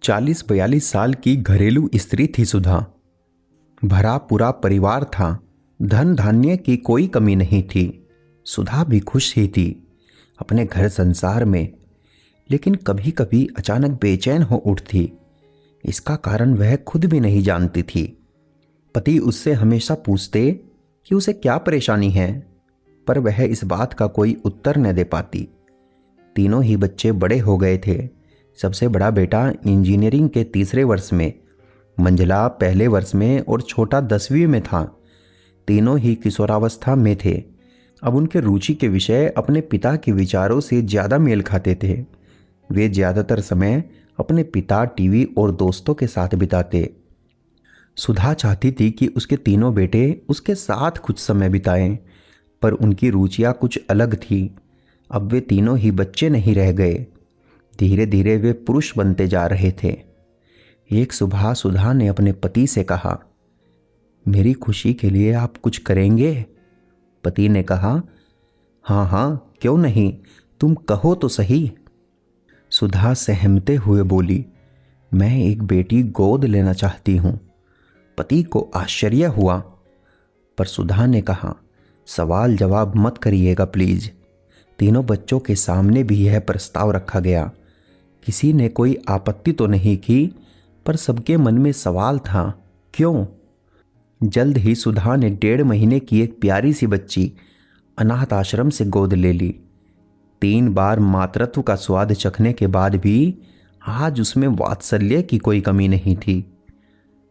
40-42 साल की घरेलू स्त्री थी सुधा। भरा पूरा परिवार था, धन धान्य की कोई कमी नहीं थी। सुधा भी खुश ही थी अपने घर संसार में, लेकिन कभी कभी अचानक बेचैन हो उठती। इसका कारण वह खुद भी नहीं जानती थी। पति उससे हमेशा पूछते कि उसे क्या परेशानी है, पर वह इस बात का कोई उत्तर न दे पाती। तीनों ही बच्चे बड़े हो गए थे। सबसे बड़ा बेटा इंजीनियरिंग के तीसरे वर्ष में, मंझला पहले वर्ष में और छोटा 10वीं में था। तीनों ही किशोरावस्था में थे। अब उनके रुचि के विषय अपने पिता के विचारों से ज़्यादा मेल खाते थे। वे ज़्यादातर समय अपने पिता, टीवी और दोस्तों के साथ बिताते। सुधा चाहती थी कि उसके तीनों बेटे उसके साथ कुछ समय बिताएं, पर उनकी रुचियां कुछ अलग थी। अब वे तीनों ही बच्चे नहीं रह गए। धीरे धीरे वे पुरुष बनते जा रहे थे। एक सुबह सुधा ने अपने पति से कहा, मेरी खुशी के लिए आप कुछ करेंगे? पति ने कहा, हाँ हाँ, क्यों नहीं, तुम कहो तो सही। सुधा सहमते हुए बोली, मैं एक बेटी गोद लेना चाहती हूँ। पति को आश्चर्य हुआ, पर सुधा ने कहा, सवाल जवाब मत करिएगा प्लीज। तीनों बच्चों के सामने भी यह प्रस्ताव रखा गया। किसी ने कोई आपत्ति तो नहीं की, पर सबके मन में सवाल था, क्यों? जल्द ही सुधा ने 1.5 महीने की एक प्यारी सी बच्ची अनाथ आश्रम से गोद ले ली। 3 बार मातृत्व का स्वाद चखने के बाद भी आज उसमें वात्सल्य की कोई कमी नहीं थी।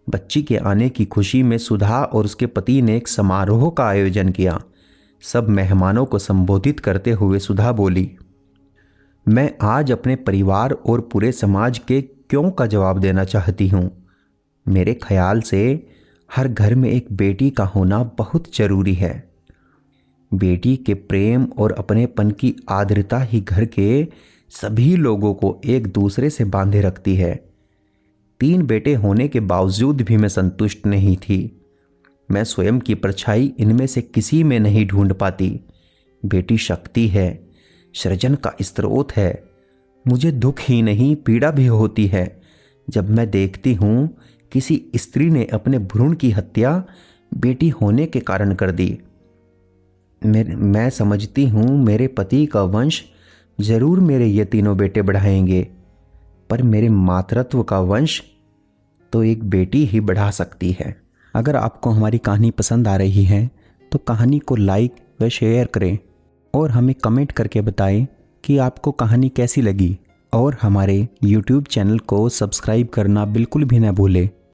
बच्ची के आने की खुशी में सुधा और उसके पति ने एक समारोह का आयोजन किया। सब मेहमानों को संबोधित करते हुए सुधा बोली, मैं आज अपने परिवार और पूरे समाज के क्यों का जवाब देना चाहती हूँ। मेरे ख्याल से हर घर में एक बेटी का होना बहुत जरूरी है। बेटी के प्रेम और अपनेपन की आर्द्रता ही घर के सभी लोगों को एक दूसरे से बांधे रखती है। 3 बेटे होने के बावजूद भी मैं संतुष्ट नहीं थी। मैं स्वयं की परछाई इनमें से किसी में नहीं ढूंढ पाती। बेटी शक्ति है, सृजन का स्रोत है। मुझे दुख ही नहीं, पीड़ा भी होती है जब मैं देखती हूँ किसी स्त्री ने अपने भ्रूण की हत्या बेटी होने के कारण कर दी। मैं समझती हूँ मेरे पति का वंश जरूर मेरे ये तीनों बेटे बढ़ाएंगे, पर मेरे मातृत्व का वंश तो एक बेटी ही बढ़ा सकती है। अगर आपको हमारी कहानी पसंद आ रही है तो कहानी को लाइक व शेयर करें और हमें कमेंट करके बताएं कि आपको कहानी कैसी लगी, और हमारे YouTube चैनल को सब्सक्राइब करना बिल्कुल भी न भूलें।